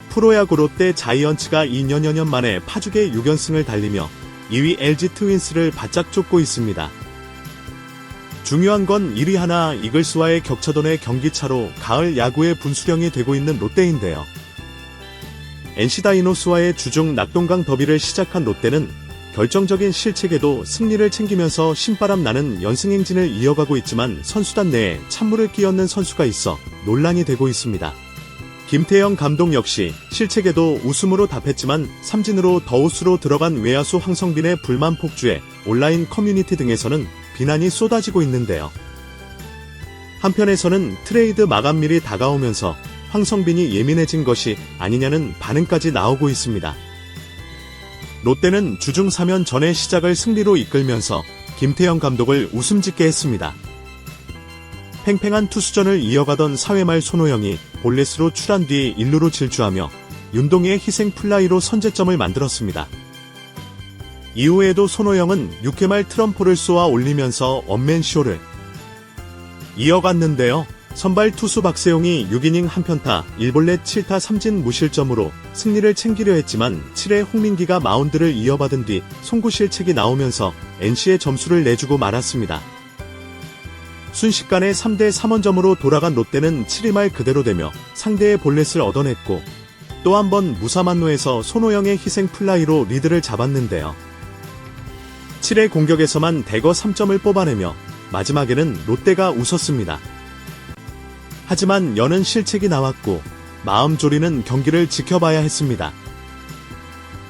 프로야구 롯데 자이언츠가 2년여 년 만에 파죽의 6연승을 달리며 2위 LG 트윈스를 바짝 쫓고 있습니다. 중요한 건 1위 하나 이글스와의 격차돈의 경기차로 가을 야구의 분수령이 되고 있는 롯데인데요. NC 다이노스와의 주중 낙동강 더비를 시작한 롯데는 결정적인 실책에도 승리를 챙기면서 신바람 나는 연승 행진을 이어가고 있지만 선수단 내에 찬물을 끼얹는 선수가 있어 논란이 되고 있습니다. 김태형 감독 역시 실책에도 웃음으로 답했지만 삼진으로 더웃으로 들어간 외야수 황성빈의 불만 폭주에 온라인 커뮤니티 등에서는 비난이 쏟아지고 있는데요. 한편에서는 트레이드 마감일이 다가오면서 황성빈이 예민해진 것이 아니냐는 반응까지 나오고 있습니다. 롯데는 주중 3연 전의 시작을 승리로 이끌면서 김태형 감독을 웃음짓게 했습니다. 팽팽한 투수전을 이어가던 4회 말 손호영이 볼넷으로 출한 뒤 1루로 질주하며 윤동희의 희생 플라이로 선제점을 만들었습니다. 이후에도 손호영은 6회 말 트럼프를 쏘아 올리면서 원맨쇼를 이어갔는데요. 선발 투수 박세용이 6이닝 한편타 1볼넷 7타 3진 무실점으로 승리를 챙기려 했지만 7회 홍민기가 마운드를 이어받은 뒤 송구 실책이 나오면서 NC에 점수를 내주고 말았습니다. 순식간에 3대 3원점으로 돌아간 롯데는 7회 말 그대로 되며 상대의 볼넷을 얻어냈고 또 한 번 무사만루에서 손호영의 희생 플라이로 리드를 잡았는데요. 7회 공격에서만 대거 3점을 뽑아내며 마지막에는 롯데가 웃었습니다. 하지만 여는 실책이 나왔고 마음 졸이는 경기를 지켜봐야 했습니다.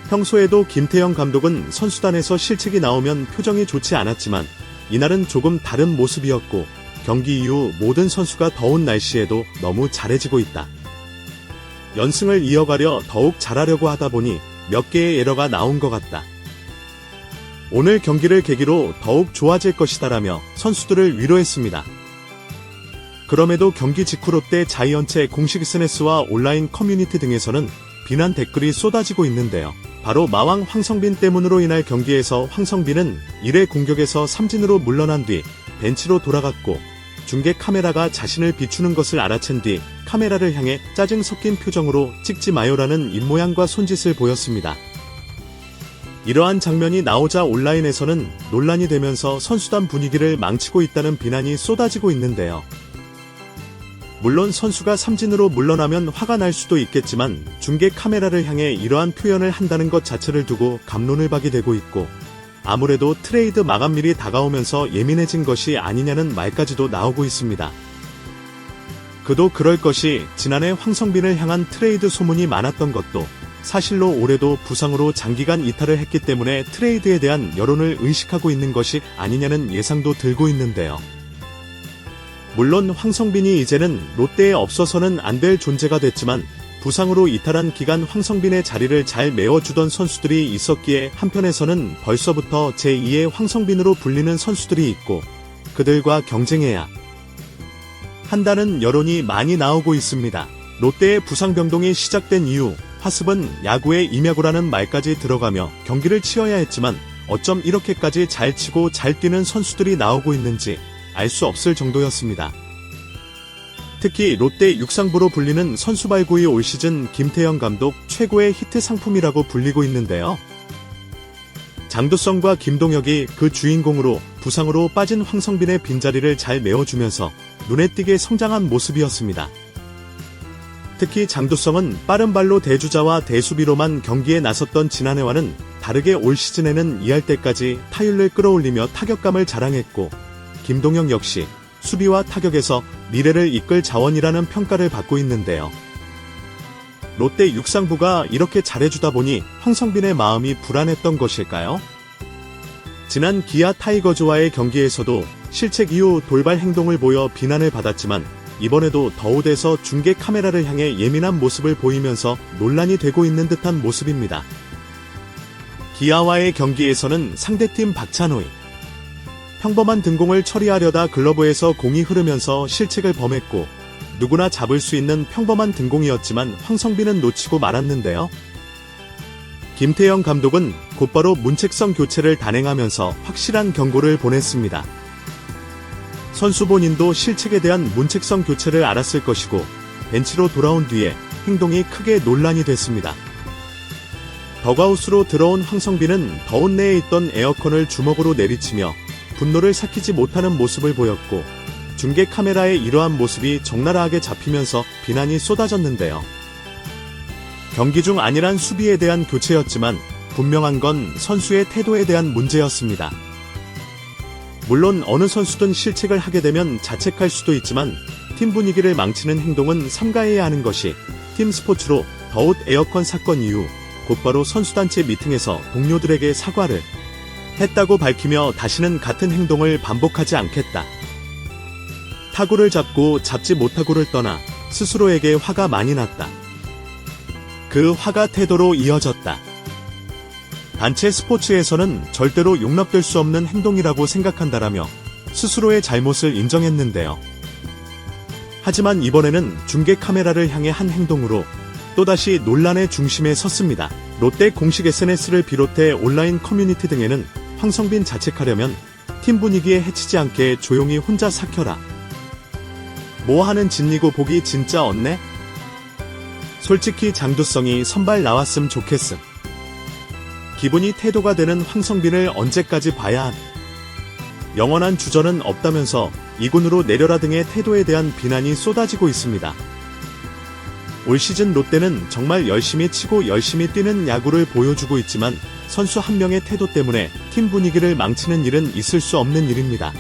평소에도 김태형 감독은 선수단에서 실책이 나오면 표정이 좋지 않았지만 이날은 조금 다른 모습이었고 경기 이후 모든 선수가 더운 날씨에도 너무 잘해지고 있다. 연승을 이어가려 더욱 잘하려고 하다 보니 몇 개의 에러가 나온 것 같다. 오늘 경기를 계기로 더욱 좋아질 것이다라며 선수들을 위로했습니다. 그럼에도 경기 직후 롯데 자이언츠의 공식 SNS와 온라인 커뮤니티 등에서는 비난 댓글이 쏟아지고 있는데요. 바로 마왕 황성빈 때문으로 인할 경기에서 황성빈은 1회 공격에서 삼진으로 물러난 뒤 벤치로 돌아갔고 중계 카메라가 자신을 비추는 것을 알아챈 뒤 카메라를 향해 짜증 섞인 표정으로 찍지 마요라는 입모양과 손짓을 보였습니다. 이러한 장면이 나오자 온라인에서는 논란이 되면서 선수단 분위기를 망치고 있다는 비난이 쏟아지고 있는데요. 물론 선수가 삼진으로 물러나면 화가 날 수도 있겠지만 중계 카메라를 향해 이러한 표현을 한다는 것 자체를 두고 갑론을 박이 되고 있고 아무래도 트레이드 마감일이 다가오면서 예민해진 것이 아니냐는 말까지도 나오고 있습니다. 그도 그럴 것이 지난해 황성빈을 향한 트레이드 소문이 많았던 것도 사실로 올해도 부상으로 장기간 이탈을 했기 때문에 트레이드에 대한 여론을 의식하고 있는 것이 아니냐는 예상도 들고 있는데요. 물론 황성빈이 이제는 롯데에 없어서는 안 될 존재가 됐지만 부상으로 이탈한 기간 황성빈의 자리를 잘 메워주던 선수들이 있었기에 한편에서는 벌써부터 제2의 황성빈으로 불리는 선수들이 있고 그들과 경쟁해야 한다는 여론이 많이 나오고 있습니다. 롯데의 부상 병동이 시작된 이후 화습은 야구의 임야구라는 말까지 들어가며 경기를 치러야 했지만 어쩜 이렇게까지 잘 치고 잘 뛰는 선수들이 나오고 있는지 알 수 없을 정도였습니다. 특히 롯데 육상부로 불리는 선수 발구이 올 시즌 김태형 감독 최고의 히트 상품이라고 불리고 있는데요. 장두성과 김동혁이 그 주인공으로 부상으로 빠진 황성빈의 빈자리를 잘 메워주면서 눈에 띄게 성장한 모습이었습니다. 특히 장두성은 빠른 발로 대주자와 대수비로만 경기에 나섰던 지난해와는 다르게 올 시즌에는 2할 때까지 타율을 끌어올리며 타격감을 자랑했고 김동혁 역시 수비와 타격에서 미래를 이끌 자원이라는 평가를 받고 있는데요. 롯데 육상부가 이렇게 잘해주다 보니 황성빈의 마음이 불안했던 것일까요? 지난 기아 타이거즈와의 경기에서도 실책 이후 돌발 행동을 보여 비난을 받았지만 이번에도 더웃에서 중계 카메라를 향해 예민한 모습을 보이면서 논란이 되고 있는 듯한 모습입니다. 기아와의 경기에서는 상대팀 박찬호이 평범한 등공을 처리하려다 글러브에서 공이 흐르면서 실책을 범했고 누구나 잡을 수 있는 평범한 등공이었지만 황성빈은 놓치고 말았는데요. 김태형 감독은 곧바로 문책성 교체를 단행하면서 확실한 경고를 보냈습니다. 선수 본인도 실책에 대한 문책성 교체를 알았을 것이고 벤치로 돌아온 뒤에 행동이 크게 논란이 됐습니다. 덕아웃으로 들어온 황성빈은 더운 내에 있던 에어컨을 주먹으로 내리치며 분노를 삭히지 못하는 모습을 보였고, 중계 카메라에 이러한 모습이 적나라하게 잡히면서 비난이 쏟아졌는데요. 경기 중 안일한 수비에 대한 교체였지만 분명한 건 선수의 태도에 대한 문제였습니다. 물론 어느 선수든 실책을 하게 되면 자책할 수도 있지만 팀 분위기를 망치는 행동은 삼가해야 하는 것이 팀 스포츠로 더웃 에어컨 사건 이후 곧바로 선수단체 미팅에서 동료들에게 사과를 했다고 밝히며 다시는 같은 행동을 반복하지 않겠다. 타구를 잡고 잡지 못하고를 떠나 스스로에게 화가 많이 났다. 그 화가 태도로 이어졌다. 단체 스포츠에서는 절대로 용납될 수 없는 행동이라고 생각한다라며 스스로의 잘못을 인정했는데요. 하지만 이번에는 중계 카메라를 향해 한 행동으로 또다시 논란의 중심에 섰습니다. 롯데 공식 SNS를 비롯해 온라인 커뮤니티 등에는 황성빈 자책하려면 팀 분위기에 해치지 않게 조용히 혼자 삭혀라. 뭐 하는 짓이고 보기 진짜 없네? 솔직히 장두성이 선발 나왔음 좋겠음. 기분이 태도가 되는 황성빈을 언제까지 봐야 한? 영원한 주전은 없다면서 2군으로 내려라 등의 태도에 대한 비난이 쏟아지고 있습니다. 올 시즌 롯데는 정말 열심히 치고 열심히 뛰는 야구를 보여주고 있지만 선수 한 명의 태도 때문에 팀 분위기를 망치는 일은 있을 수 없는 일입니다.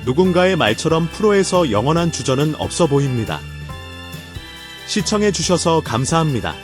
누군가의 말처럼 프로에서 영원한 주전은 없어 보입니다. 시청해주셔서 감사합니다.